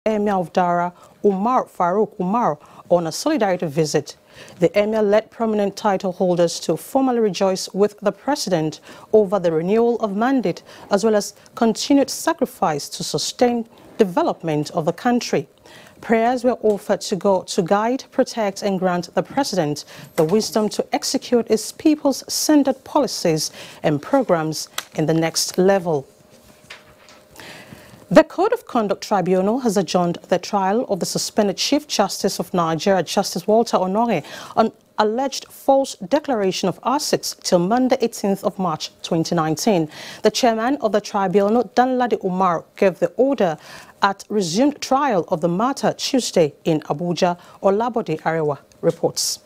Emir of Dara, Umar Farouk Umar, on a solidarity visit. The Emir led prominent title holders to formally rejoice with the President over the renewal of mandate, as well as continued sacrifice to sustain development of the country. Prayers were offered to guide, protect and grant the President the wisdom to execute his people's-centered policies and programs in the next level. The Code of Conduct Tribunal has adjourned the trial of the suspended Chief Justice of Nigeria, Justice Walter Onnoghen, on alleged false declaration of assets till Monday, 18th of March 2019. The chairman of the tribunal, Danladi Umar, gave the order at resumed trial of the matter Tuesday in Abuja. Olabode Arewa reports.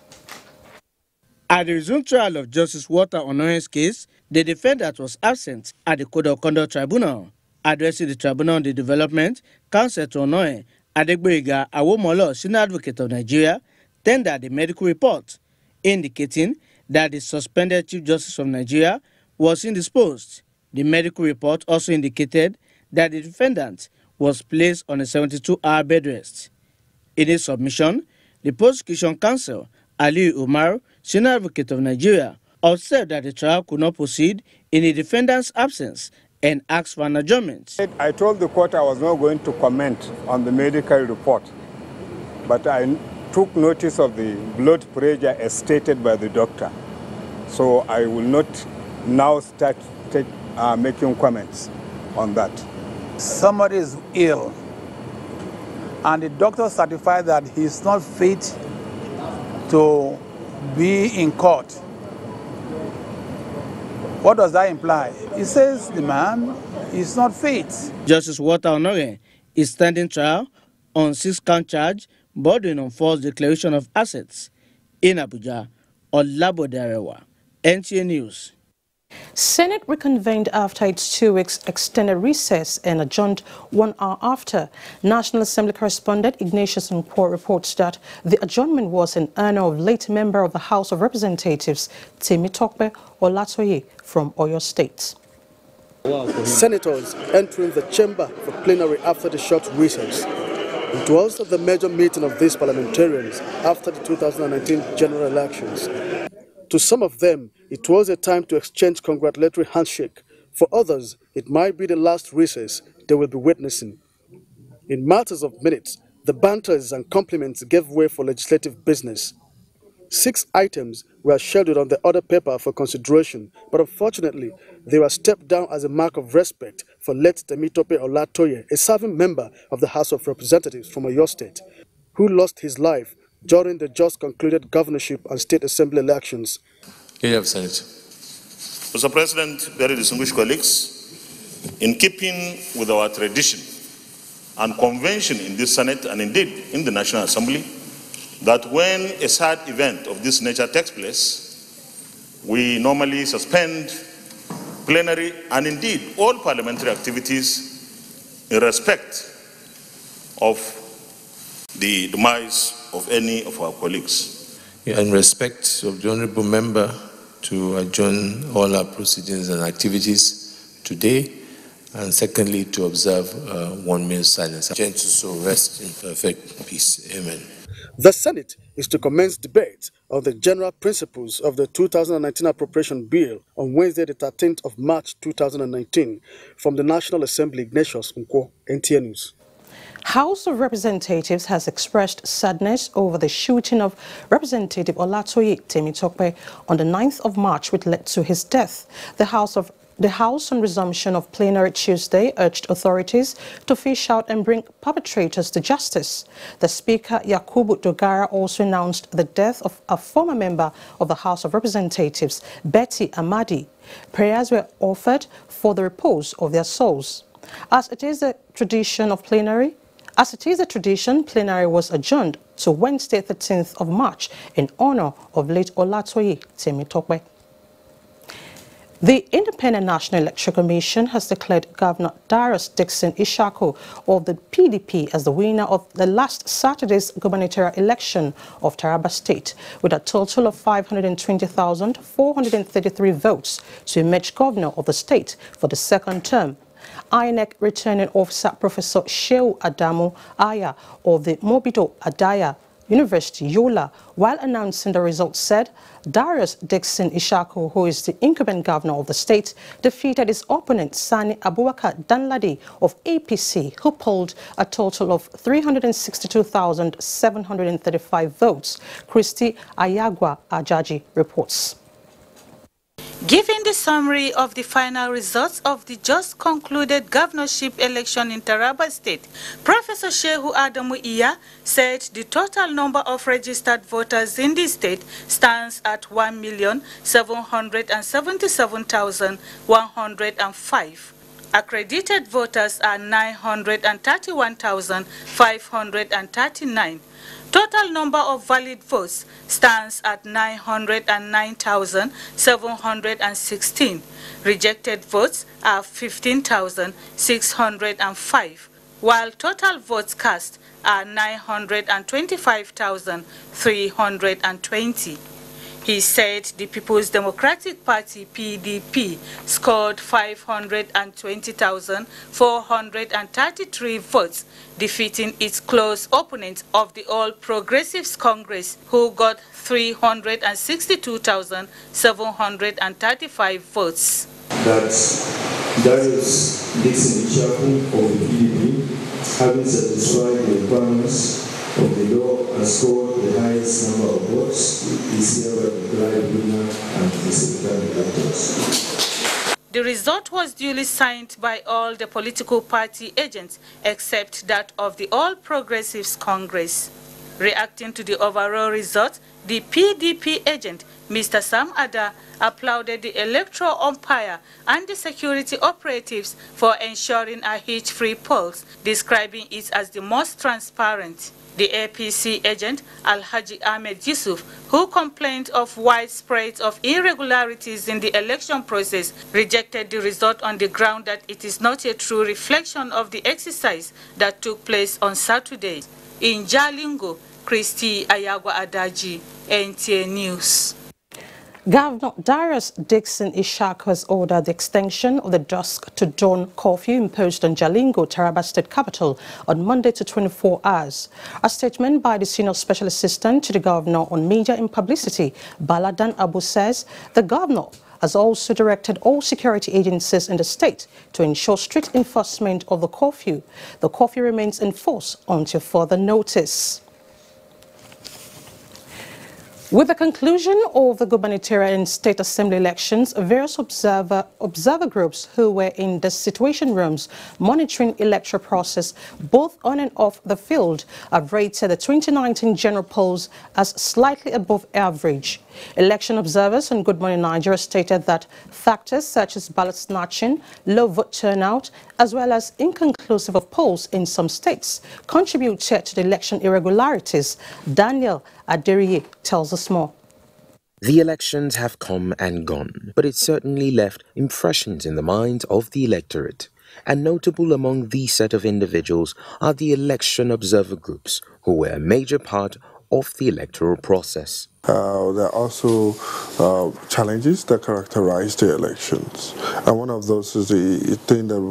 At the resumed trial of Justice Walter Onnoghen's case, the defendant was absent at the Code of Conduct Tribunal. Addressing the tribunal on the development, counsel to Onnoghen, Adegboyega Awomolo, Senior Advocate of Nigeria, tendered the medical report, indicating that the suspended Chief Justice of Nigeria was indisposed. The medical report also indicated that the defendant was placed on a 72-hour bed rest. In his submission, the prosecution counsel, Ali Umar, Senior Advocate of Nigeria, observed that the trial could not proceed in the defendant's absence and asked for an adjournment. I told the court I was not going to comment on the medical report, but I took notice of the blood pressure as stated by the doctor. So I will not now start making comments on that. Somebody is ill, and the doctor certified that he is not fit to be in court. What does that imply? It says the man is not fit. Justice Walter Onnoghen is standing trial on 6-count charge bordering on false declaration of assets. In Abuja, Olabode Arewa, NTA News. Senate reconvened after its 2 weeks extended recess and adjourned 1 hour after. National Assembly correspondent Ignatius Nkwo reports that the adjournment was in honor of late member of the House of Representatives, Temitope Olatoye from Oyo State. Senators entering the chamber for plenary after the short recess. It was the major meeting of these parliamentarians after the 2019 general elections. To some of them, it was a time to exchange congratulatory handshake. For others, it might be the last recess they will be witnessing. In matters of minutes, the banters and compliments gave way for legislative business. 6 items were scheduled on the order paper for consideration, but unfortunately, they were stepped down as a mark of respect for late Temitope Olatoye, a serving member of the House of Representatives from Oyo State, who lost his life during the just concluded governorship and state assembly elections. Leader of the Senate. Mr. President, very distinguished colleagues, in keeping with our tradition and convention in this Senate and indeed in the National Assembly, that when a sad event of this nature takes place, we normally suspend plenary and indeed all parliamentary activities in respect of the demise of any of our colleagues. In respect of the Honourable Member, to adjourn all our proceedings and activities today, and secondly, to observe 1 minute silence. To so rest in perfect peace. Amen. The Senate is to commence debate on the general principles of the 2019 Appropriation Bill on Wednesday, the 13th of March 2019. From the National Assembly, Ignatius Nkwo, NTA News. House of Representatives has expressed sadness over the shooting of Representative Olatoye Temitope on the 9th of March, which led to his death. The House on resumption of plenary Tuesday urged authorities to fish out and bring perpetrators to justice. The Speaker, Yakubu Dogara, also announced the death of a former member of the House of Representatives, Betty Amadi. Prayers were offered for the repose of their souls. As it is the tradition, plenary was adjourned to Wednesday, 13th of March in honor of late Olatoye Temitope. The Independent National Electoral Commission has declared Governor Darius Dixon Ishaku of the PDP as the winner of the last Saturday's gubernatorial election of Taraba State, with a total of 520,433 votes to emerge governor of the state for the second term. INEC returning officer Professor Shehu Adamu Aya of the Mobido Adaya University, Yola, while announcing the results, said Darius Dixon Ishaku, who is the incumbent governor of the state, defeated his opponent Sani Abubakar Danladi of APC, who polled a total of 362,735 votes. Christy Ayagwa Ajaji reports. Giving the summary of the final results of the just concluded governorship election in Taraba State, Professor Shehu Adamu Iya said the total number of registered voters in the state stands at 1,777,105. Accredited voters are 931,539. Total number of valid votes stands at 909,716. Rejected votes are 15,605, while total votes cast are 925,320. He said the People's Democratic Party, PDP, scored 520,433 votes, defeating its close opponent of the All Progressives Congress, who got 362,735 votes. That Darius Dixon Ishaku of the PDP, having satisfied the requirements of the law and scored the highest number of votes, is hereby declared winner and the secretary electors. The result was duly signed by all the political party agents except that of the All Progressives Congress. Reacting to the overall result, the PDP agent, Mr. Sam Ada, applauded the electoral umpire and the security operatives for ensuring a hitch-free polls, describing it as the most transparent. The APC agent, Alhaji Ahmed Yusuf, who complained of widespread of irregularities in the election process, rejected the result on the ground that it is not a true reflection of the exercise that took place on Saturday. In Jalingo, Christy Ayagwa Adaji, NTA News. Governor Darius Dixon Ishaku has ordered the extension of the dusk to dawn curfew imposed on Jalingo, Taraba State Capital, on Monday to 24 hours. A statement by the Senior Special Assistant to the Governor on Media and Publicity, Baladan Abu, says the Governor has also directed all security agencies in the state to ensure strict enforcement of the curfew. The curfew remains in force until further notice. With the conclusion of the gubernatorial and state assembly elections, various observer groups who were in the situation rooms monitoring electoral process both on and off the field have rated the 2019 general polls as slightly above average. Election observers on Good Morning Nigeria stated that factors such as ballot snatching, low vote turnout, as well as inconclusive of polls in some states contributed to the election irregularities. Daniel Aderiye tells us more. The elections have come and gone, but it certainly left impressions in the minds of the electorate. And notable among these set of individuals are the election observer groups, who were a major part of the electoral process. There are also challenges that characterize the elections, and one of those is the thing that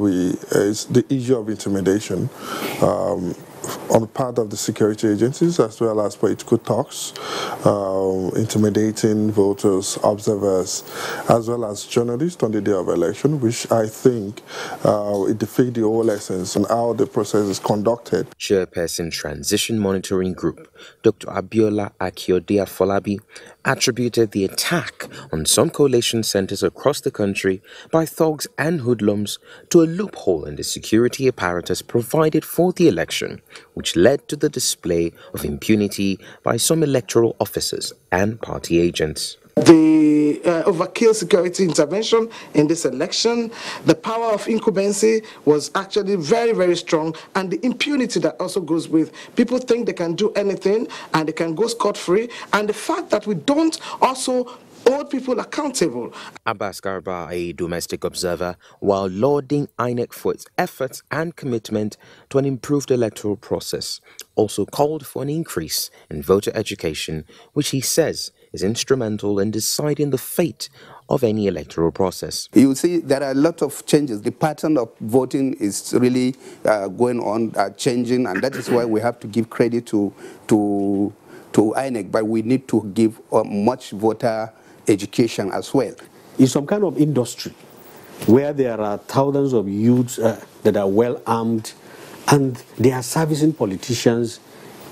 is the issue of intimidation on the part of the security agencies as well as political talks, intimidating voters, observers, as well as journalists on the day of election, which I think it defeats the whole essence and how the process is conducted. Chairperson Transition Monitoring Group, Dr. Abiola Akiode Afolabi, attributed the attack on some collation centers across the country by thugs and hoodlums to a loophole in the security apparatus provided for the election, which led to the display of impunity by some electoral officers and party agents. The overkill security intervention in this election, the power of incumbency was actually very, very strong, and the impunity that also goes with. People think they can do anything and they can go scot-free, and the fact that we don't also hold people accountable. Abbas Garba, a domestic observer, while lauding INEC for its efforts and commitment to an improved electoral process, also called for an increase in voter education, which he says is instrumental in deciding the fate of any electoral process. You see, there are a lot of changes. The pattern of voting is really going on, changing, and that is why we have to give credit to INEC, but we need to give much voter education as well. It's some kind of industry where there are thousands of youths that are well armed, and they are servicing politicians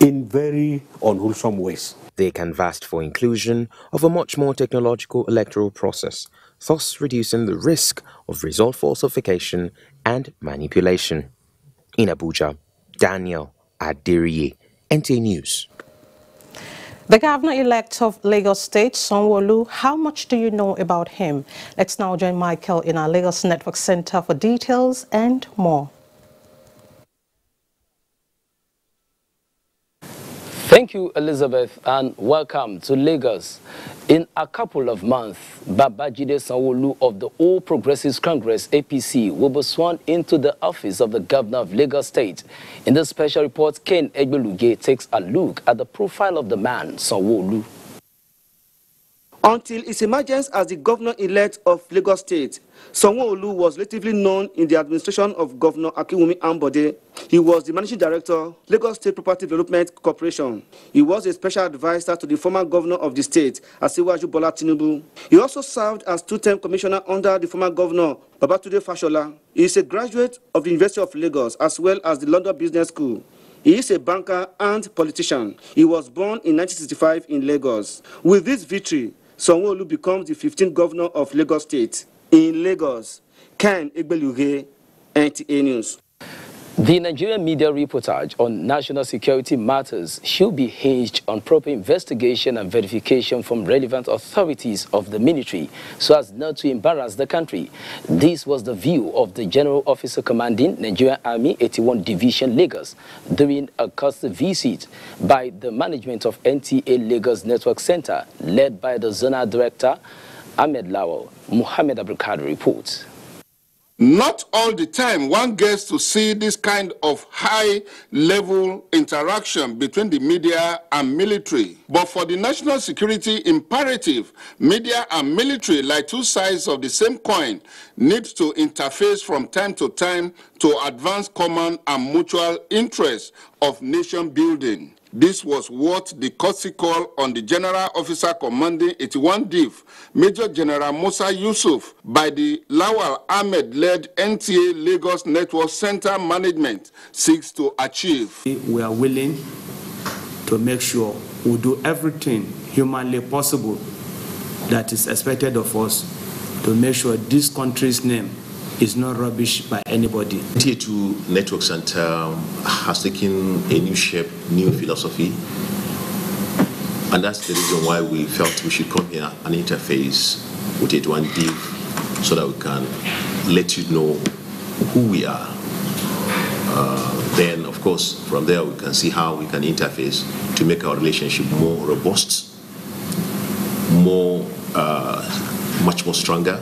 in very unwholesome ways. They canvassed for inclusion of a much more technological electoral process, thus reducing the risk of result falsification and manipulation. In Abuja, Daniel Adiriye, NTA News. The governor-elect of Lagos State, Sanwo-Olu, how much do you know about him? Let's now join Michael in our Lagos Network Center for details and more. Thank you, Elizabeth, and welcome to Lagos. In a couple of months, Babajide Sanwo-Olu of the All Progressives Congress, APC, will be sworn into the office of the governor of Lagos State. In this special report, Ken Egbeluge takes a look at the profile of the man, Sanwo-Olu. Until his emergence as the governor-elect of Lagos State, Sanwo-Olu was relatively known in the administration of Governor Akinwumi Ambode. He was the managing director, Lagos State Property Development Corporation. He was a special advisor to the former governor of the state, Asiwaju Bola Tinubu. He also served as two-term commissioner under the former governor, Babatunde Fashola. He is a graduate of the University of Lagos as well as the London Business School. He is a banker and politician. He was born in 1965 in Lagos. With this victory, Sanwo-Olu becomes the 15th governor of Lagos State. In Lagos, Ken Egbeluge, NTA News. The Nigerian media reportage on national security matters should be hinged on proper investigation and verification from relevant authorities of the military so as not to embarrass the country. This was the view of the General Officer Commanding Nigerian Army 81 Division Lagos during a courtesy visit by the management of NTA Lagos Network Center led by the Zonal Director Ahmed Lawal. Muhammad Abdulkadir reports. Not all the time one gets to see this kind of high-level interaction between the media and military. But for the national security imperative, media and military, like two sides of the same coin, need to interface from time to time to advance common and mutual interests of nation building. This was what the courtesy call on the General Officer Commanding 81 Div, Major General Musa Yusuf, by the Lawal Ahmed-led NTA Lagos Network Center Management seeks to achieve. We are willing to make sure we do everything humanly possible that is expected of us to make sure this country's name is not rubbish by anybody. NTA2 Network Center has taken a new shape, new philosophy, and that's the reason why we felt we should come here and interface with 81 Div so that we can let you know who we are. Then, of course, from there we can see how we can interface to make our relationship more robust, much more stronger.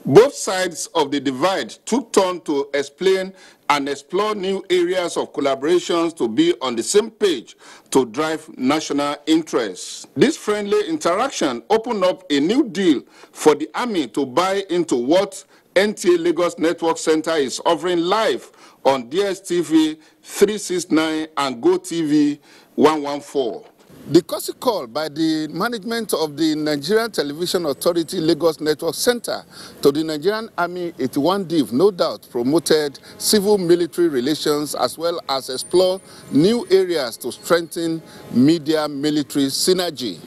Both sides of the divide took turn to explain and explore new areas of collaborations to be on the same page to drive national interests. This friendly interaction opened up a new deal for the Army to buy into what NTA Lagos Network Center is offering live on DSTV 369 and GoTV 114. The courtesy call by the management of the Nigerian Television Authority Lagos Network Center to the Nigerian Army 81 Div no doubt promoted civil-military relations as well as explore new areas to strengthen media-military synergy.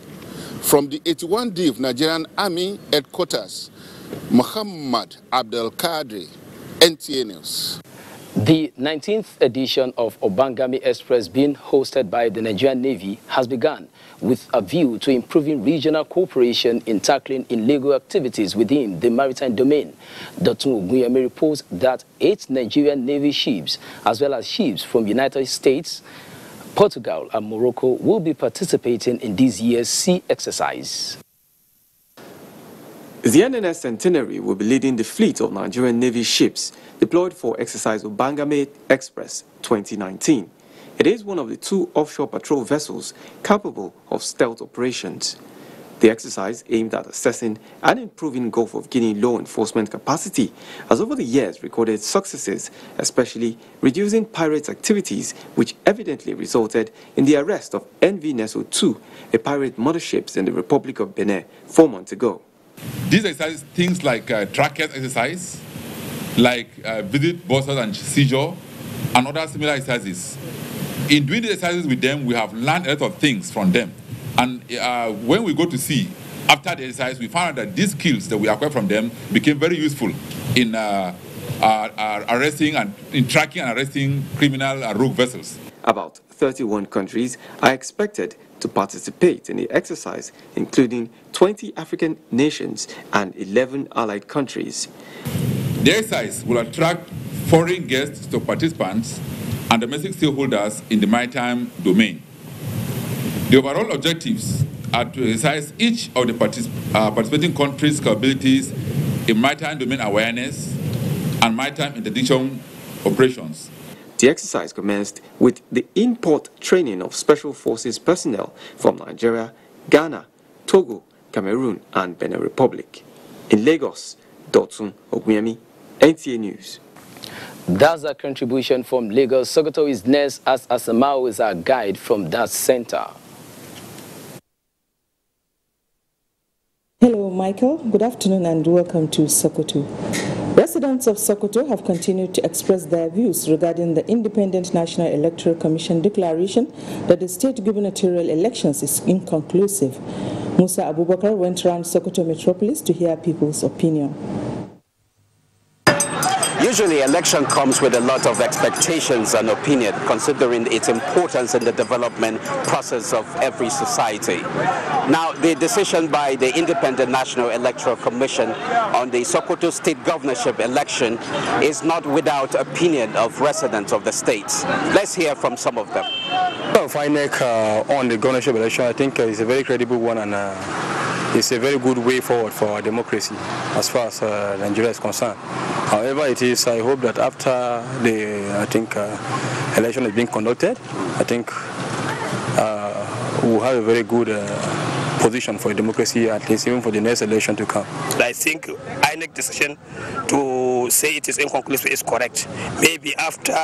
From the 81 Div Nigerian Army Headquarters, Muhammad Abdulkadir, NTA News. The 19th edition of Obangami Express, being hosted by the Nigerian Navy, has begun with a view to improving regional cooperation in tackling illegal activities within the maritime domain. Dotun Ogunyemi reports that 8 Nigerian Navy ships, as well as ships from United States, Portugal and Morocco, will be participating in this year's sea exercise. The NNS Centenary will be leading the fleet of Nigerian Navy ships deployed for exercise Obangame Express 2019. It is one of the 2 offshore patrol vessels capable of stealth operations. The exercise aimed at assessing and improving Gulf of Guinea law enforcement capacity has over the years recorded successes, especially reducing pirate activities, which evidently resulted in the arrest of NV Neso 2, a pirate mothership in the Republic of Benin 4 months ago. These exercises, things like trackers exercise, like visit, bosses and seizure, and other similar exercises. In doing the exercises with them, we have learned a lot of things from them. And when we go to sea, after the exercise, we found out that these skills that we acquired from them became very useful in arresting and in tracking and arresting criminal rogue vessels. About 31 countries are expected to participate in the exercise, including 20 African nations and 11 allied countries. The exercise will attract foreign guests to participants and domestic stakeholders in the maritime domain. The overall objectives are to exercise each of the participating countries' capabilities in maritime domain awareness and maritime interdiction operations. The exercise commenced with the in-port training of Special Forces personnel from Nigeria, Ghana, Togo, Cameroon, and Benin Republic. In Lagos, Dotun Ogunyemi, NTA News. That's a contribution from Lagos. Sokoto is next as Asamao is our guide from that center. Hello, Michael. Good afternoon and welcome to Sokoto. Residents of Sokoto have continued to express their views regarding the Independent National Electoral Commission declaration that the state gubernatorial elections is inconclusive. Musa Abubakar went around Sokoto metropolis to hear people's opinion. Usually, election comes with a lot of expectations and opinion, considering its importance in the development process of every society. Now, the decision by the Independent National Electoral Commission on the Sokoto state governorship election is not without opinion of residents of the states. Let's hear from some of them. Well, INEC on the governorship election, I think it's a very credible one, and it's a very good way forward for our democracy as far as Nigeria is concerned. However it is, I hope that after the election is being conducted, I think we'll have a very good position for democracy, at least even for the next election to come. I think INEC decision to say it is inconclusive is correct. Maybe after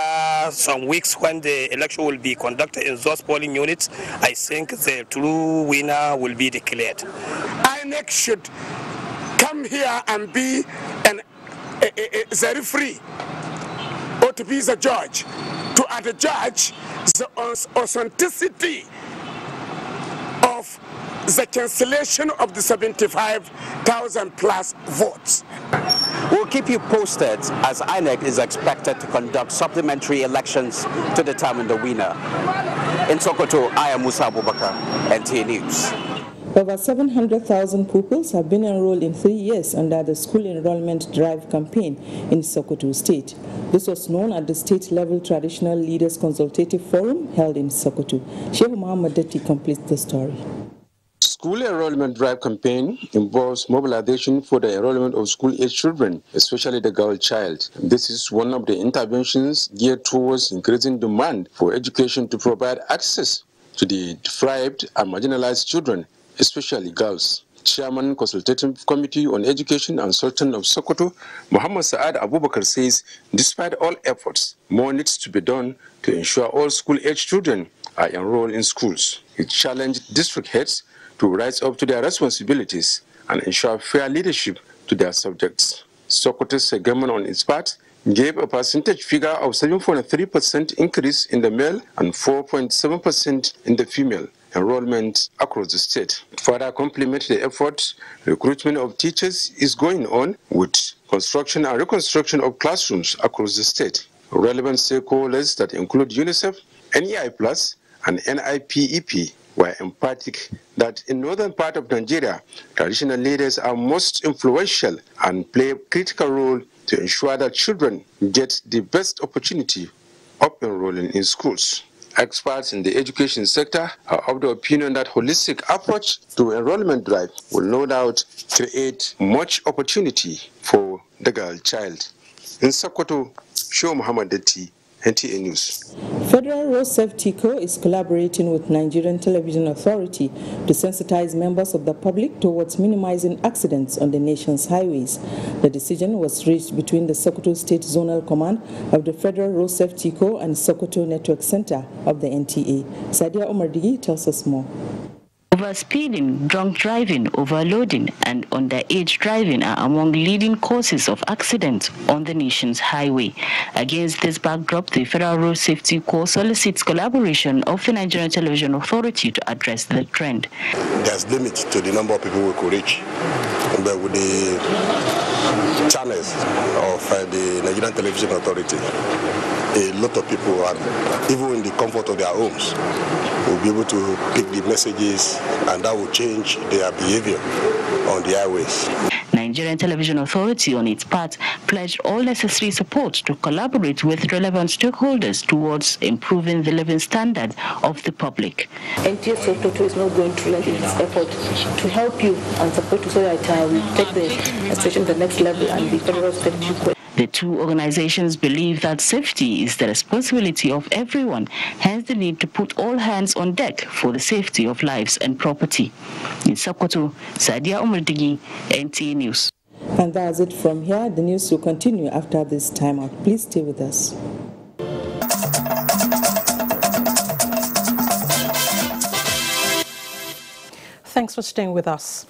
some weeks when the election will be conducted in those polling units, I think the true winner will be declared. INEC should come here and be the referee or to be the judge, to adjudge the authenticity of the cancellation of the 75,000 plus votes. We'll keep you posted as INEC is expected to conduct supplementary elections to determine the winner. In Sokoto, I am Musa Abubakar, NTA News. Over 700,000 pupils have been enrolled in 3 years under the School Enrollment Drive campaign in Sokoto State. This was known at the state-level Traditional Leaders Consultative Forum held in Sokoto. Sheikh Muhammad Detti completes the story. School Enrollment Drive campaign involves mobilization for the enrollment of school-age children, especially the girl child. This is one of the interventions geared towards increasing demand for education to provide access to the deprived and marginalized children, especially girls. Chairman Consultative Committee on Education and Sultan of Sokoto, Muhammad Saad Abubakar says, despite all efforts, more needs to be done to ensure all school-age children are enrolled in schools. He challenged district heads to rise up to their responsibilities and ensure fair leadership to their subjects. Sokoto's government on its part gave a percentage figure of 7.3% increase in the male and 4.7% in the female enrollment across the state. To further complement the efforts, recruitment of teachers is going on with construction and reconstruction of classrooms across the state. Relevant stakeholders that include UNICEF, NEI Plus, and NIPEP were emphatic that in northern part of Nigeria, traditional leaders are most influential and play a critical role to ensure that children get the best opportunity of enrolling in schools. Experts in the education sector are of the opinion that holistic approach to enrollment drive will no doubt create much opportunity for the girl child. In Sokoto, Sheikh Muhammad Detti, NTA News. Federal Road Safety Co. is collaborating with Nigerian Television Authority to sensitize members of the public towards minimizing accidents on the nation's highways. The decision was reached between the Sokoto State Zonal Command of the Federal Road Safety Co. and Sokoto Network Center of the NTA. Sadia Omardigi tells us more. Overspeeding, drunk driving, overloading, and underage driving are among leading causes of accidents on the nation's highway. Against this backdrop, the Federal Road Safety Corps solicits collaboration of the Nigerian Television Authority to address the trend. There's limit to the number of people we could reach, but with the channels of the Nigerian Television Authority, a lot of people, even in the comfort of their homes, will be able to pick the messages, and that will change their behavior on the highways. Nigerian Television Authority, on its part, pledged all necessary support to collaborate with relevant stakeholders towards improving the living standard of the public. NTA Sokoto is not going to lend its effort to help you and support you so that we take the station to the next level and the Federal Safety. The two organizations believe that safety is the responsibility of everyone, hence the need to put all hands on deck for the safety of lives and property. In Sokoto, Sadia Omardigi, NTA News. And that's it from here. The news will continue after this timeout. Please stay with us. Thanks for staying with us.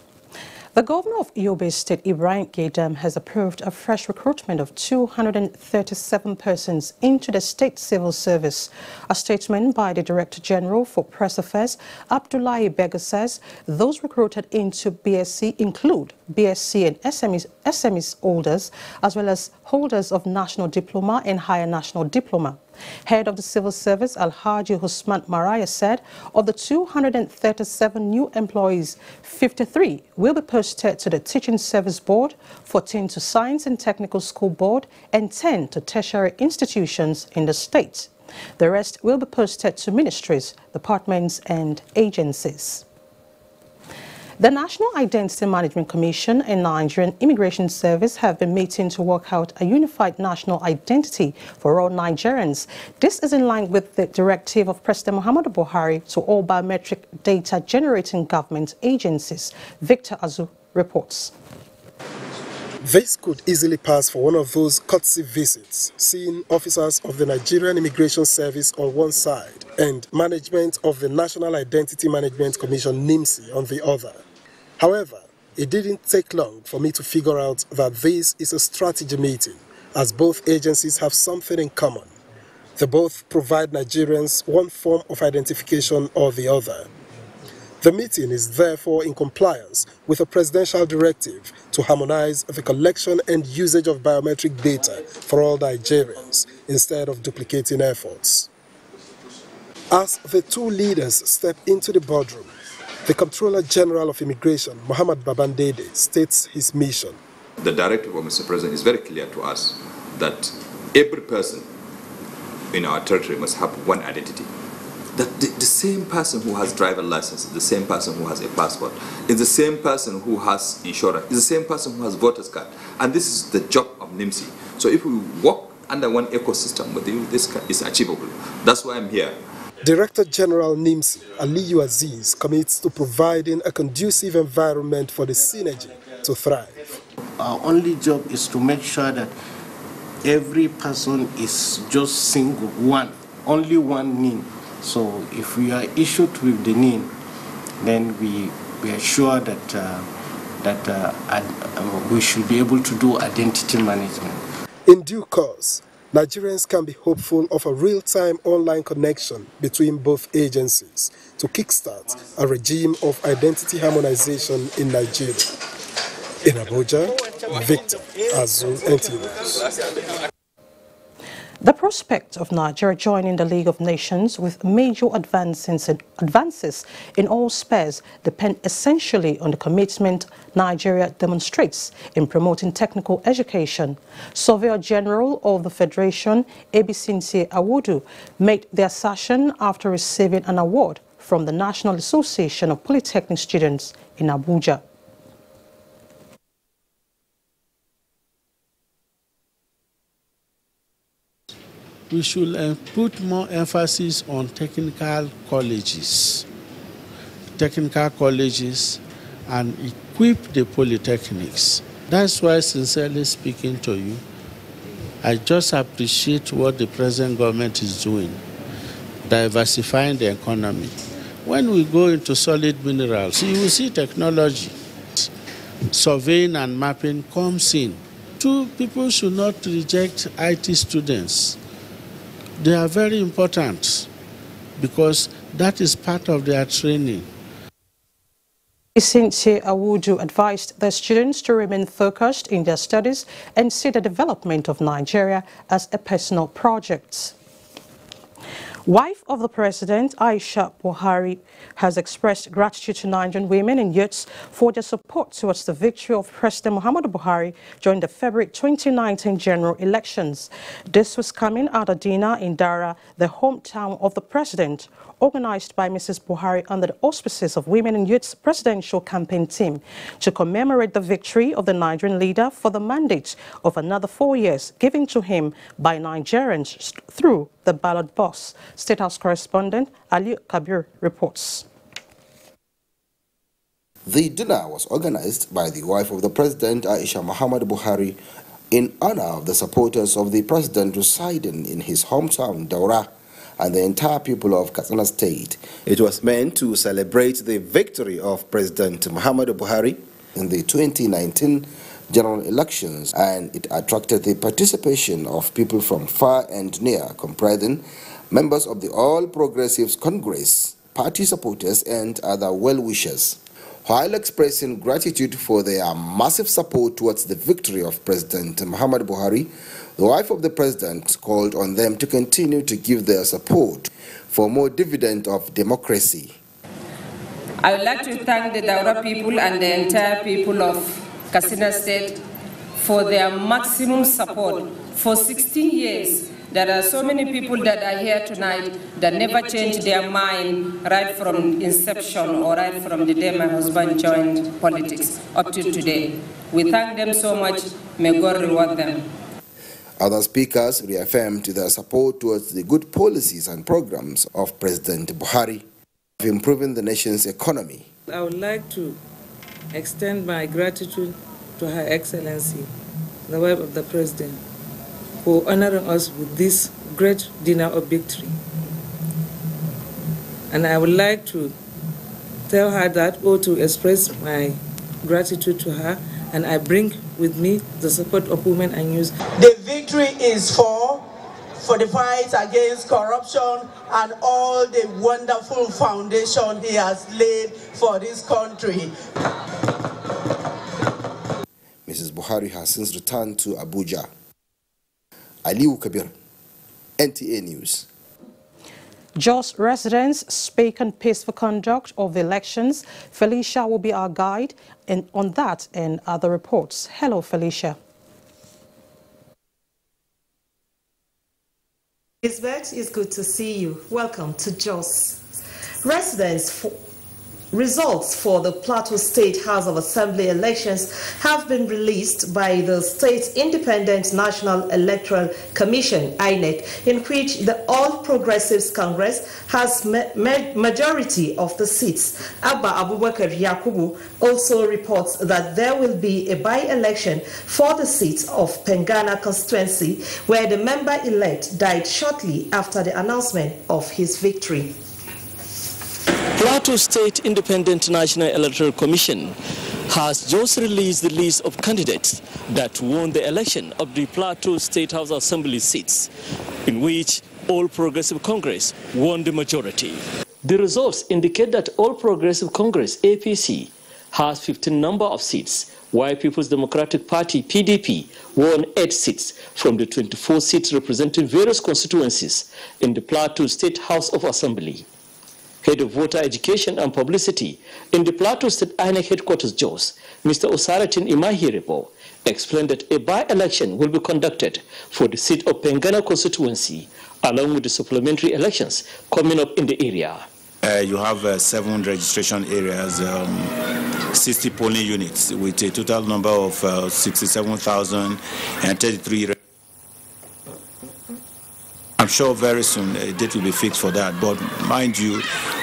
The governor of Yobe State, Ibrahim Gaidam, has approved a fresh recruitment of 237 persons into the state civil service. A statement by the Director General for Press Affairs, Abdullahi Bega, says those recruited into BSc include BSc and SMEs holders, as well as holders of National Diploma and Higher National Diploma. Head of the Civil Service, Alhaji Husman Maraya, said of the 237 new employees, 53 will be posted to the Teaching Service Board, 14 to Science and Technical School Board, and 10 to tertiary institutions in the state. The rest will be posted to ministries, departments, and agencies. The National Identity Management Commission and Nigerian Immigration Service have been meeting to work out a unified national identity for all Nigerians. This is in line with the directive of President Muhammadu Buhari to all biometric data generating government agencies. Victor Azu reports. This could easily pass for one of those courtesy visits, seeing officers of the Nigerian Immigration Service on one side and management of the National Identity Management Commission NIMSI on the other. However, it didn't take long for me to figure out that this is a strategy meeting, as both agencies have something in common. They both provide Nigerians one form of identification or the other. The meeting is therefore in compliance with a presidential directive to harmonize the collection and usage of biometric data for all Nigerians instead of duplicating efforts. As the two leaders step into the boardroom, the Comptroller General of Immigration, Muhammad Babandede, states his mission. The directive of Mr. President is very clear to us that every person in our territory must have one identity. That the same person who has driver license is the same person who has a passport, is the same person who has insurance, is the same person who has voter's card. And this is the job of NIMSI. So if we work under one ecosystem with you, this is achievable. That's why I'm here. Director General NIMSI, Aliyu Aziz, commits to providing a conducive environment for the synergy to thrive. Our only job is to make sure that every person is just single, only one NIN. So if we are issued with the NIN, then we are sure that we should be able to do identity management. In due course, Nigerians can be hopeful of a real-time online connection between both agencies to kickstart a regime of identity harmonization in Nigeria. In Abuja, Victor Azu, NTA News. The prospect of Nigeria joining the League of Nations with major advances in all spheres depend essentially on the commitment Nigeria demonstrates in promoting technical education. Surveyor General of the Federation, Ebisinsie Awudu, made the assertion after receiving an award from the National Association of Polytechnic Students in Abuja. we should put more emphasis on technical colleges and equip the polytechnics. That's why, sincerely speaking to you, I just appreciate what the present government is doing, diversifying the economy. When we go into solid minerals, you will see technology, surveying and mapping comes in. Two, people should not reject IT students. They are very important because that is part of their training. Cynthia Awudu advised the students to remain focused in their studies and see the development of Nigeria as a personal project. Wife of the President, Aisha Buhari, has expressed gratitude to Nigerian women and youths for their support towards the victory of President Muhammadu Buhari during the February 2019 general elections. This was coming at a dinner in Dara, the hometown of the President, organized by Mrs. Buhari under the auspices of Women and Youth's presidential campaign team to commemorate the victory of the Nigerian leader for the mandate of another 4 years given to him by Nigerians through the ballot box. State House correspondent Ali Kabir reports. The dinner was organized by the wife of the President, Aisha Muhammadu Buhari, in honor of the supporters of the President residing in his hometown, Daura, and the entire people of Katsina State. It was meant to celebrate the victory of President Muhammadu Buhari in the 2019 general elections, and it attracted the participation of people from far and near, comprising members of the All Progressives Congress, party supporters, and other well-wishers. While expressing gratitude for their massive support towards the victory of President Muhammadu Buhari, the wife of the president called on them to continue to give their support for more dividend of democracy. I would like to thank the Daura people and the entire people of Katsina State for their maximum support. For 16 years, there are so many people that are here tonight that never changed their mind right from inception or right from the day my husband joined politics up to today. We thank them so much. May God reward them. Other speakers reaffirmed their support towards the good policies and programs of President Buhari of improving the nation's economy. I would like to extend my gratitude to Her Excellency, the wife of the President, for honoring us with this great dinner of victory. And I would like to tell her that, or to express my gratitude to her, and I bring with me the support of women and youth. The victory is for the fight against corruption and all the wonderful foundation he has laid for this country. Mrs. Buhari has since returned to Abuja. Ali Kabir, NTA News. Jos residents speak on peaceful conduct of the elections. Felicia will be our guide on that and other reports. Hello, Felicia. Elizabeth, it's good to see you. Welcome to Jos. Results for the Plateau State House of Assembly elections have been released by the State's Independent National Electoral Commission, INEC, in which the All Progressives Congress has majority of the seats. Abba Abubakar Yakubu also reports that there will be a by-election for the seat of Pengana constituency, where the member-elect died shortly after the announcement of his victory. Plateau State Independent National Electoral Commission has just released the list of candidates that won the election of the Plateau State House Assembly seats, in which All Progressive Congress won the majority. The results indicate that All Progressive Congress, APC, has 15 number of seats, while People's Democratic Party, PDP, won 8 seats from the 24 seats representing various constituencies in the Plateau State House of Assembly. Head of Voter Education and Publicity in the Plateau State INEC headquarters, Jos, Mr. Osaratin Imahirebo, explained that a by-election will be conducted for the seat of Pengana constituency, along with the supplementary elections coming up in the area. You have 7 registration areas, 60 polling units, with a total number of 67,033. And sure very soon a date will be fixed for that. But mind you,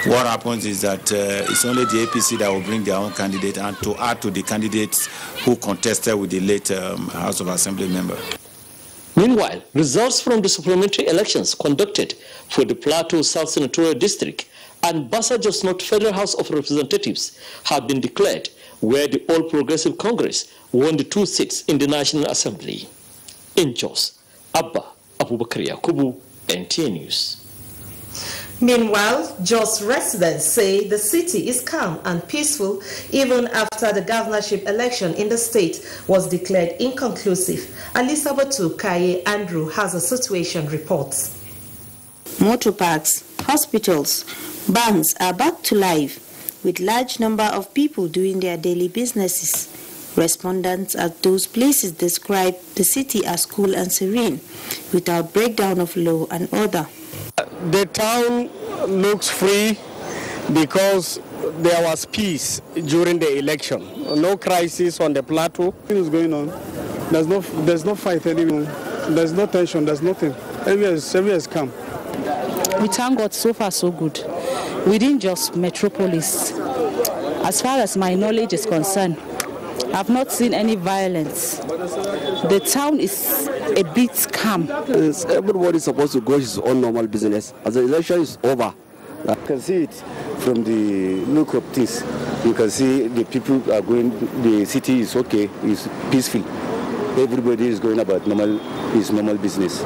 what happens is that it's only the APC that will bring their own candidate and to add to the candidates who contested with the late House of Assembly member. Meanwhile, results from the supplementary elections conducted for the Plateau South Senatorial District and Bassa Jos North Federal House of Representatives have been declared, where the All Progressive Congress won the 2 seats in the National Assembly. In Jos, Abba Abubakar Yakubu, NTA News. Meanwhile, Jos residents say the city is calm and peaceful even after the governorship election in the state was declared inconclusive. Alisabatu Kaye Andrew has a situation report. Motor parks, hospitals, banks are back to life with large number of people doing their daily businesses. Respondents at those places describe the city as cool and serene without breakdown of law and order. The town looks free because there was peace during the election. No crisis on the plateau. What is going on? There's no fight anymore. There's no tension. There's nothing. Everywhere is calm. We thank God, so far so good. Within just Metropolis, as far as my knowledge is concerned, I've not seen any violence. The town is a bit calm. Everybody is supposed to go his own normal business. As the election is over, you can see it from the look of this. You can see the people are going, the city is okay, it's peaceful. Everybody is going about his normal business.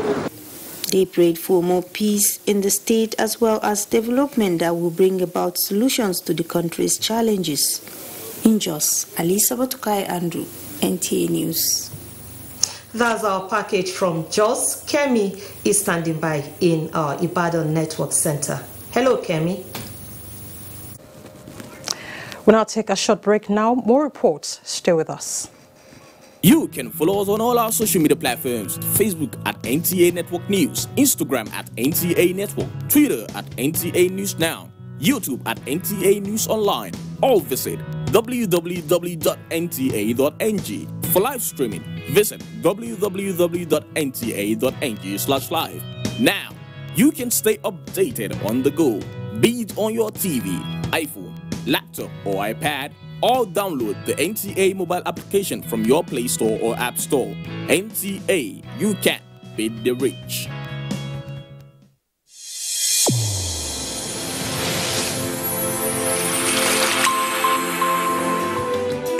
They prayed for more peace in the state as well as development that will bring about solutions to the country's challenges. In Jos, Alisa Batukai Andrew, NTA News. That's our package from Jos. Kemi is standing by in our Ibadan Network Center. Hello, Kemi. We'll now take a short break now. More reports. Stay with us. You can follow us on all our social media platforms: Facebook at NTA Network News, Instagram at NTA Network, Twitter at NTA News Now, YouTube at NTA News Online, or visit www.nta.ng. For live streaming, visit www.nta.ng/live. Now, you can stay updated on the go, be it on your TV, iPhone, laptop, or iPad, or download the NTA mobile application from your Play Store or App Store. NTA, you can beat the rich.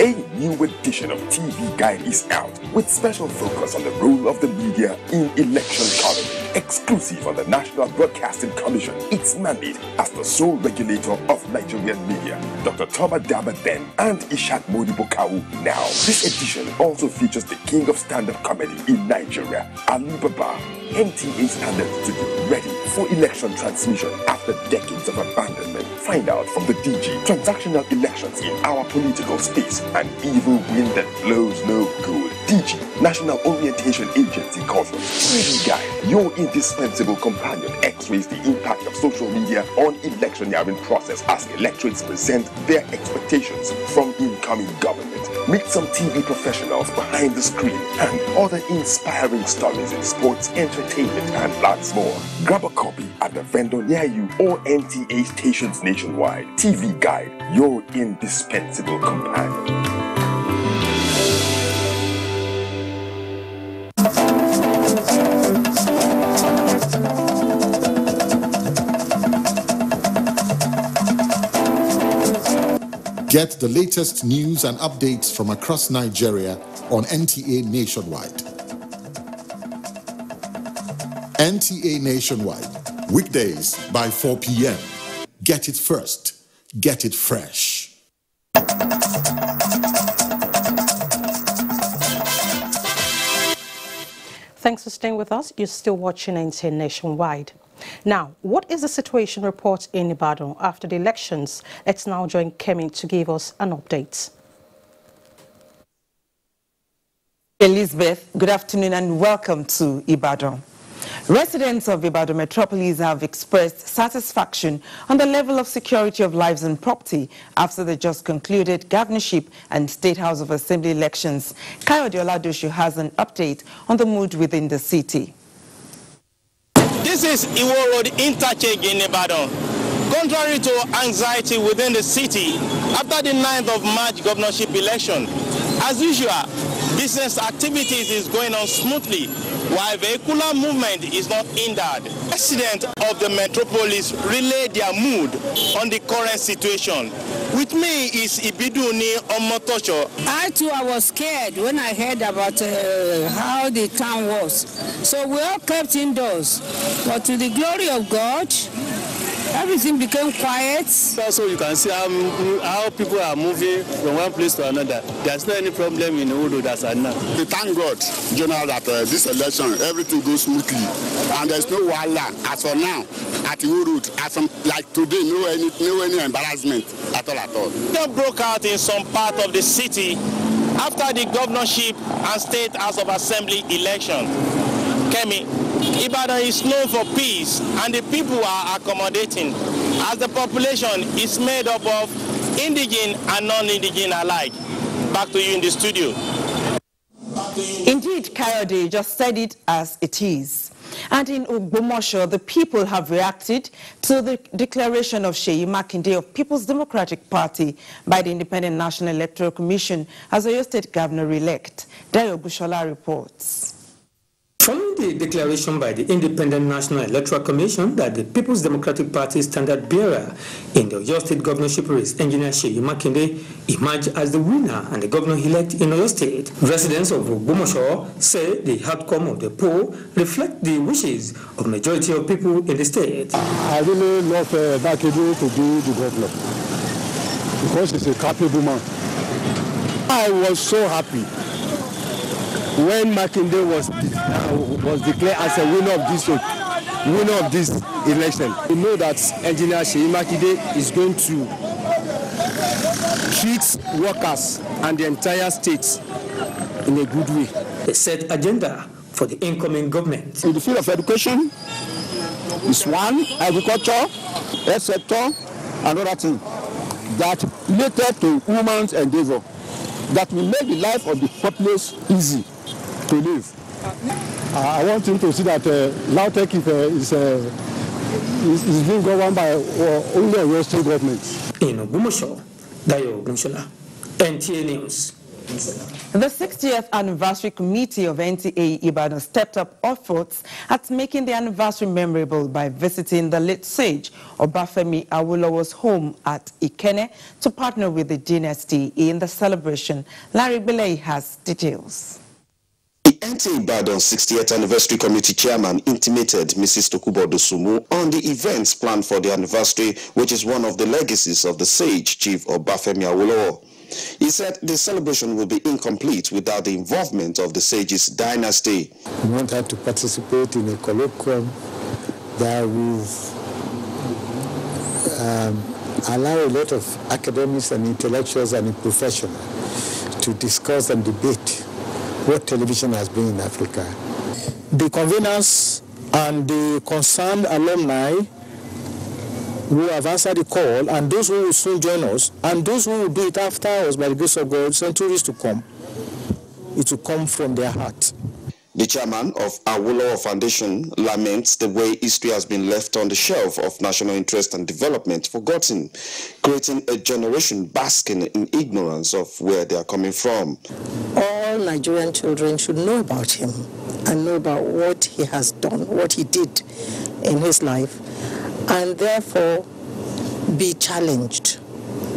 A new edition of TV Guide is out with special focus on the role of the media in election coverage. Exclusive on the National Broadcasting Commission, its mandate as the sole regulator of Nigerian media. Dr. Thomas Daba then and Ishak Modibo Kawu now. This edition also features the king of stand-up comedy in Nigeria, Ali Baba. NTA standards to be ready for election transmission after decades of abandonment. Find out from the DG transactional elections in our political space and evil wind that blows no good. DG, National Orientation Agency Caution. TV Guide, your indispensable companion, x-rays the impact of social media on electioneering process as electorates present their expectations from incoming government. Meet some TV professionals behind the screen and other inspiring stories in sports, entertainment, and lots more. Grab a copy at the vendor near you or NTA stations nationwide. TV Guide, your indispensable companion. Get the latest news and updates from across Nigeria on NTA Nationwide. NTA Nationwide, weekdays by 4 p.m. Get it first. Get it fresh. Thanks for staying with us. You're still watching NTA Nationwide. Now, what is the situation report in Ibadan after the elections? Let's now join Kemi to give us an update. Elizabeth, good afternoon and welcome to Ibadan. Residents of Ibadan Metropolis have expressed satisfaction on the level of security of lives and property after the just concluded governorship and State House of Assembly elections. Kayode Oladoshu has an update on the mood within the city. This is Iwo Road interchange in Ibadan. Contrary to anxiety within the city, after the 9th of March governorship election, as usual, business activities is going on smoothly, while vehicular movement is not hindered. Residents of the metropolis relay their mood on the current situation. With me is Ibiduni Omotocho. I was scared when I heard about how the town was. So we all kept indoors. But to the glory of God, everything became quiet. Also, you can see how people are moving from one place to another. There's not any problem in Udo as of now. We thank God, General, that this election, everything goes smoothly. And there's no wala as for now at Udo. As like today, no any embarrassment at all. They broke out in some part of the city after the governorship and state House of Assembly election. Kemi, Ibadan is known for peace and the people are accommodating as the population is made up of indigenous and non-indigenous alike. Back to you in the studio. Indeed, Kayode just said it as it is. And in Ogbomoso, the people have reacted to the declaration of Seyi Makinde of People's Democratic Party by the Independent National Electoral Commission as Oyo State Governor-elect. Dayo Bushola reports. Following the declaration by the Independent National Electoral Commission that the People's Democratic Party standard bearer in the Oyo State governorship race, Engineer Seyi Makinde, emerged as the winner and the governor-elect in Oyo State, residents of Ogbomoso say the outcome of the poll reflect the wishes of majority of people in the state. I really love Makinde to be the governor because he's a capable man. I was so happy when Makinde was declared as a winner of this election. We know that Engineer Seyi Makinde is going to treat workers and the entire state in a good way. A set agenda for the incoming government. In the field of education is one, agriculture, health sector, another thing that related to women's endeavor that will make the life of the populace easy to live. I want him to see that Lautech is being governed by only Oyo State government. In Ogbomoso, Dayo Bushola, NTA News. The 60th Anniversary Committee of NTA Ibadan stepped up efforts at making the anniversary memorable by visiting the late sage Obafemi Awolowo's home at Ikene to partner with the dynasty in the celebration. Larry Belay has details. The NTA Ibadan 60th Anniversary Committee Chairman intimated Mrs. Tokubo Dosumu on the events planned for the anniversary, which is one of the legacies of the sage Chief Obafemi Awolowo. He said the celebration will be incomplete without the involvement of the sage's dynasty. We want her to participate in a colloquium that will allow a lot of academics and intellectuals and professionals to discuss and debate what television has been in Africa. The conveners and the concerned alumni who have answered the call, and those who will soon join us, and those who will do it after us by the grace of God, centuries to come, it will come from their heart. The chairman of Awolowo Foundation laments the way history has been left on the shelf of national interest and development forgotten, creating a generation basking in ignorance of where they are coming from. All Nigerian children should know about him and know about what he has done, what he did in his life, and therefore be challenged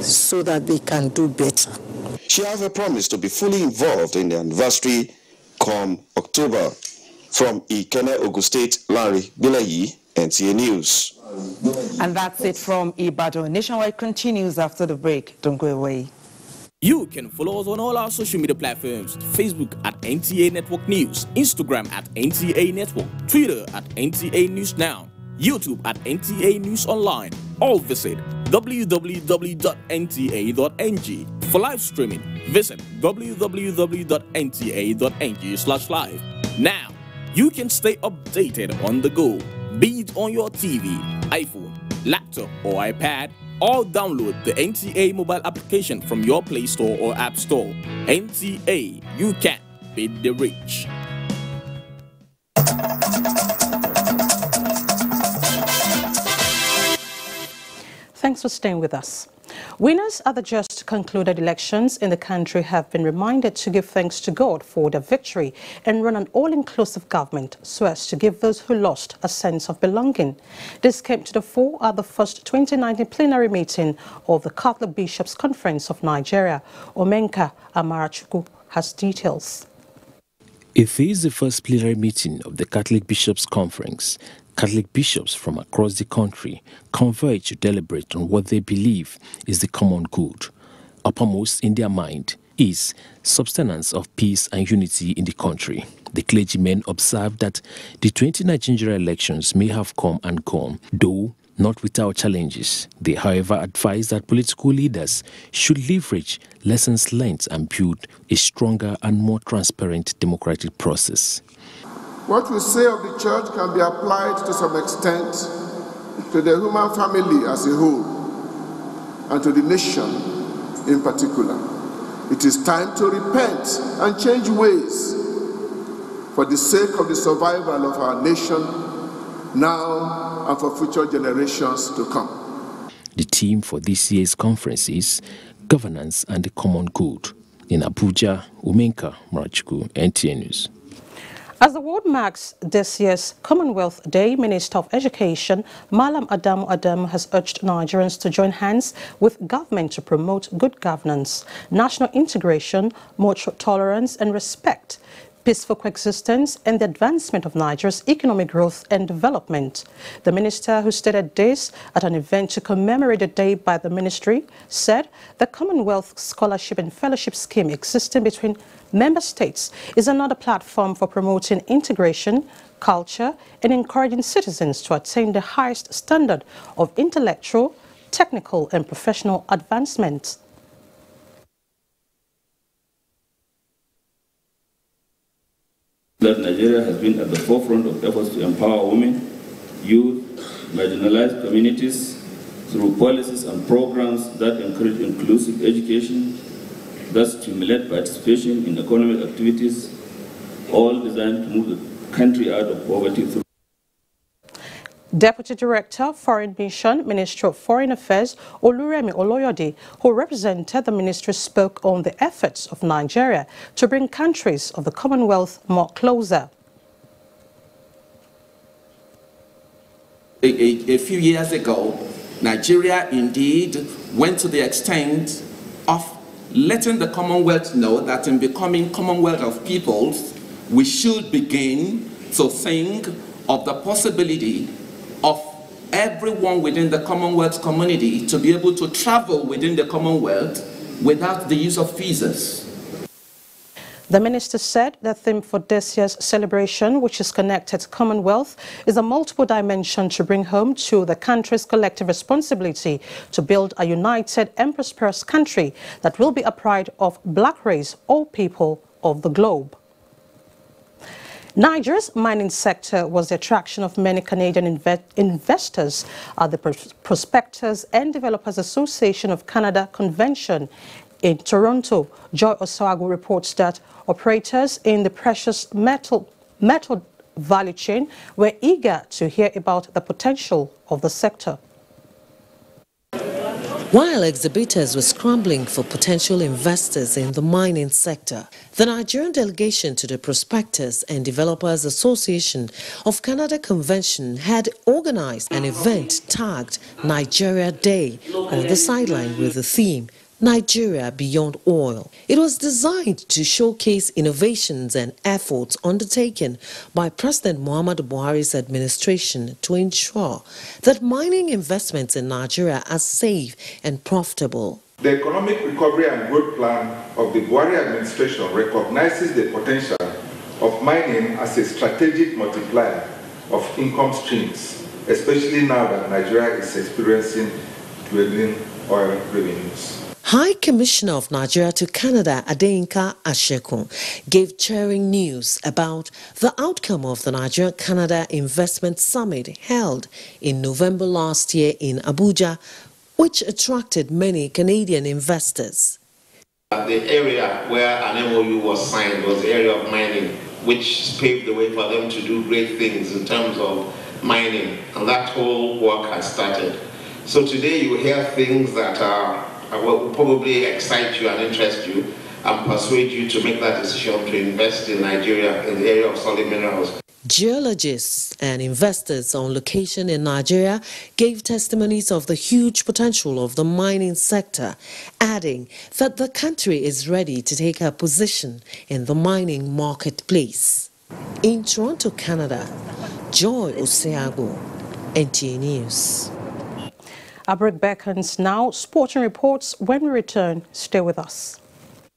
so that they can do better. She has a promise to be fully involved in the anniversary come October. From Ikene, Ogun State, Larry Bilayi, NTA News. And that's it from Ibadan. Nationwide continues after the break. Don't go away. You can follow us on all our social media platforms: Facebook at NTA Network News, Instagram at NTA Network, Twitter at NTA News Now, YouTube at NTA News Online, or visit www.nta.ng. For live streaming, visit www.nta.ng/live. Now, you can stay updated on the go, be it on your TV, iPhone, laptop, or iPad, or download the NTA mobile application from your Play Store or App Store. NTA, you can beat the rich. Thanks for staying with us. Winners at the just concluded elections in the country have been reminded to give thanks to God for their victory and run an all-inclusive government so as to give those who lost a sense of belonging. This came to the fore at the first 2019 plenary meeting of the Catholic Bishops' Conference of Nigeria. Omenka Amarachukwu has details. It is the first plenary meeting of the Catholic Bishops' Conference. Catholic bishops from across the country converge to deliberate on what they believe is the common good. Uppermost in their mind is sustenance of peace and unity in the country. The clergymen observed that the 2019 general elections may have come and gone, though not without challenges. They, however, advise that political leaders should leverage lessons learned and build a stronger and more transparent democratic process. What we say of the church can be applied to some extent to the human family as a whole and to the nation in particular. It is time to repent and change ways for the sake of the survival of our nation now and for future generations to come. The theme for this year's conference is Governance and the Common Good. In Abuja, Omenka Amarachukwu, NTA News. As the world marks this year's Commonwealth Day, Minister of Education Malam Adamu has urged Nigerians to join hands with government to promote good governance, national integration, mutual tolerance and respect, peaceful coexistence and the advancement of Nigeria's economic growth and development. The minister, who stated this at an event to commemorate the day by the ministry, said the Commonwealth Scholarship and Fellowship Scheme existing between member states is another platform for promoting integration, culture and encouraging citizens to attain the highest standard of intellectual, technical and professional advancement. That Nigeria has been at the forefront of efforts to empower women, youth, marginalized communities through policies and programs that encourage inclusive education, that stimulate participation in economic activities, all designed to move the country out of poverty through. Deputy Director, Foreign Mission, Ministry of Foreign Affairs, Oluremi Oloyode, who represented the ministry, spoke on the efforts of Nigeria to bring countries of the Commonwealth more closer. A few years ago, Nigeria indeed went to the extent of letting the Commonwealth know that in becoming Commonwealth of Peoples, we should begin to think of the possibility of everyone within the Commonwealth community to be able to travel within the Commonwealth without the use of visas. The minister said the theme for this year's celebration, which is connected to Commonwealth, is a multiple dimension to bring home to the country's collective responsibility to build a united and prosperous country that will be a pride of black race, all people of the globe. Nigeria's mining sector was the attraction of many Canadian investors at the Prospectors and Developers Association of Canada convention in Toronto. Joy Osawagu reports that operators in the precious metal value chain were eager to hear about the potential of the sector. While exhibitors were scrambling for potential investors in the mining sector, the Nigerian delegation to the Prospectors and Developers Association of Canada Convention had organized an event tagged Nigeria Day on the sideline with the theme Nigeria Beyond Oil. It was designed to showcase innovations and efforts undertaken by President Muhammadu Buhari's administration to ensure that mining investments in Nigeria are safe and profitable. The Economic Recovery and Growth Plan of the Buhari administration recognizes the potential of mining as a strategic multiplier of income streams, especially now that Nigeria is experiencing dwindling oil revenues. High Commissioner of Nigeria to Canada, Adeyinka Ashekun, gave cheering news about the outcome of the Nigeria-Canada Investment Summit held in November last year in Abuja, which attracted many Canadian investors. The area where an MOU was signed was the area of mining, which paved the way for them to do great things in terms of mining, and that whole work has started. So today you hear things that will probably excite you and interest you and persuade you to make that decision to invest in Nigeria in the area of solid minerals. Geologists and investors on location in Nigeria gave testimonies of the huge potential of the mining sector, adding that the country is ready to take a position in the mining marketplace. In Toronto, Canada, Joy Oseago, NTA News. Our break beckons now. Sporting reports. When we return, stay with us.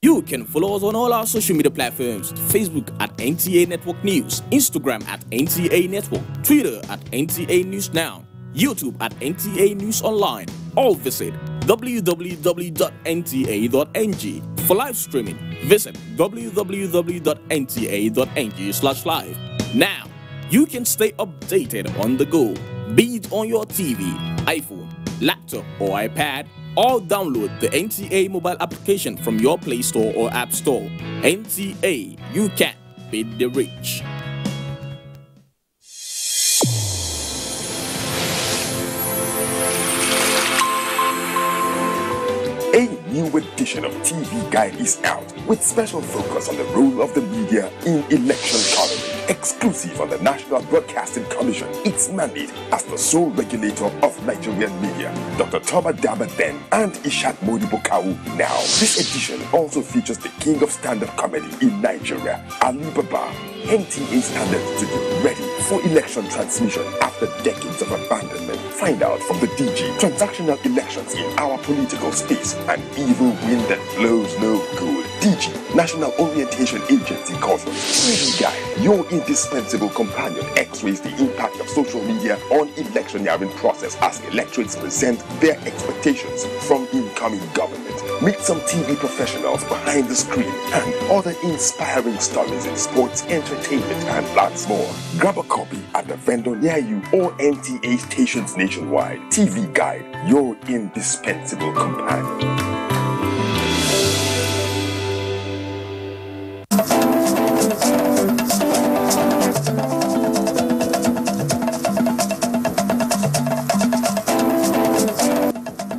You can follow us on all our social media platforms: Facebook at NTA Network News, Instagram at NTA Network, Twitter at NTA News Now, YouTube at NTA News Online, or visit www.nta.ng. For live streaming, visit www.nta.ng/live. Now, you can stay updated on the go, be it on your TV, iPhone, laptop, or iPad, or download the NTA mobile application from your Play Store or App Store. NTA, you can beat the rich. A new edition of TV Guide is out with special focus on the role of the media in election coverage. Exclusive on the National Broadcasting Commission, its mandate as the sole regulator of Nigerian media. Dr. Toba Daba then and Ishak Modibo Kawu now. This edition also features the king of stand-up comedy in Nigeria, Ali Baba. NTA standards to be ready for election transmission after decades of abandonment. Find out from the DG transactional elections in our political space. An evil wind that blows no good. DG, National Orientation Agency caution. TV Guide, your indispensable companion, x-rays the impact of social media on electioneering process as electorates present their expectations from incoming government. Meet some TV professionals behind the screen and other inspiring stories in sports, entertainment, and lots more. Grab a copy at the vendor near you or NTA stations nationwide. TV Guide, your indispensable companion.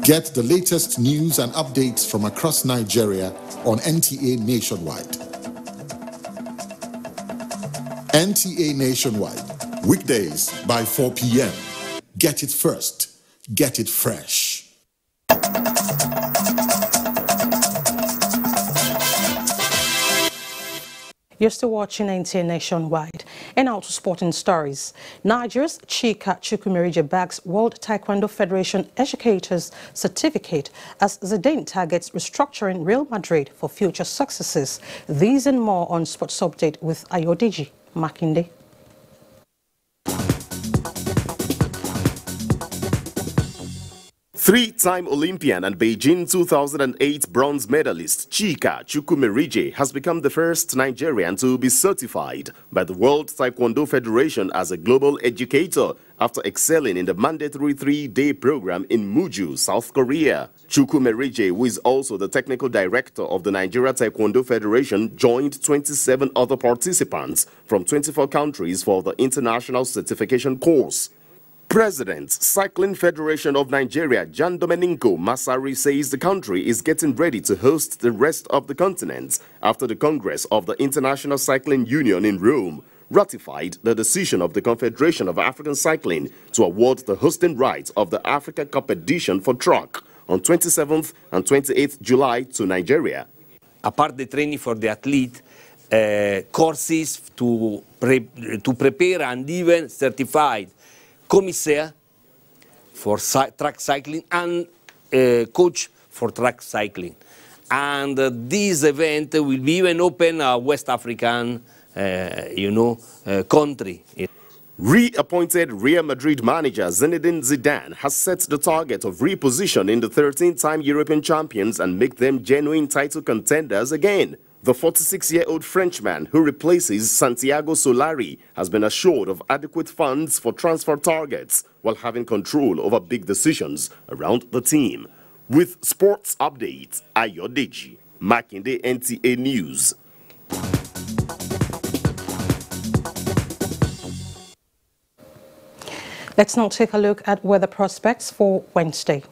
Get the latest news and updates from across Nigeria on NTA Nationwide. NTA Nationwide, weekdays by 4 p.m. Get it first. Get it fresh. You're still watching NTA Nationwide. And now to sporting stories. Nigeria's Chika Chukwumerije bags World Taekwondo Federation Educators Certificate as Zidane targets restructuring Real Madrid for future successes. These and more on Sports Update with Ayodeji Makinde. Three-time Olympian and Beijing 2008 bronze medalist Chika Chukwumerije has become the first Nigerian to be certified by the World Taekwondo Federation as a global educator after excelling in the mandatory 3-day program in Muju, South Korea. Chukwumerije, who is also the technical director of the Nigeria Taekwondo Federation, joined 27 other participants from 24 countries for the international certification course. President, Cycling Federation of Nigeria, Jan Domenico Masari, says the country is getting ready to host the rest of the continent after the Congress of the International Cycling Union in Rome ratified the decision of the Confederation of African Cycling to award the hosting rights of the Africa Cup edition for truck on 27th and 28th July to Nigeria. Apart the training for the athlete, courses to prepare and even certified commissaire for track cycling and coach for track cycling. And this event will be even open a West African, country. Reappointed Real Madrid manager Zinedine Zidane has set the target of repositioning the 13-time European champions and make them genuine title contenders again. The 46-year-old Frenchman, who replaces Santiago Solari, has been assured of adequate funds for transfer targets while having control over big decisions around the team. With sports updates, Ayodeji Makinde, NTA News. Let's now take a look at weather prospects for Wednesday.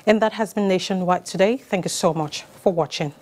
And that has been Nationwide today. Thank you so much for watching.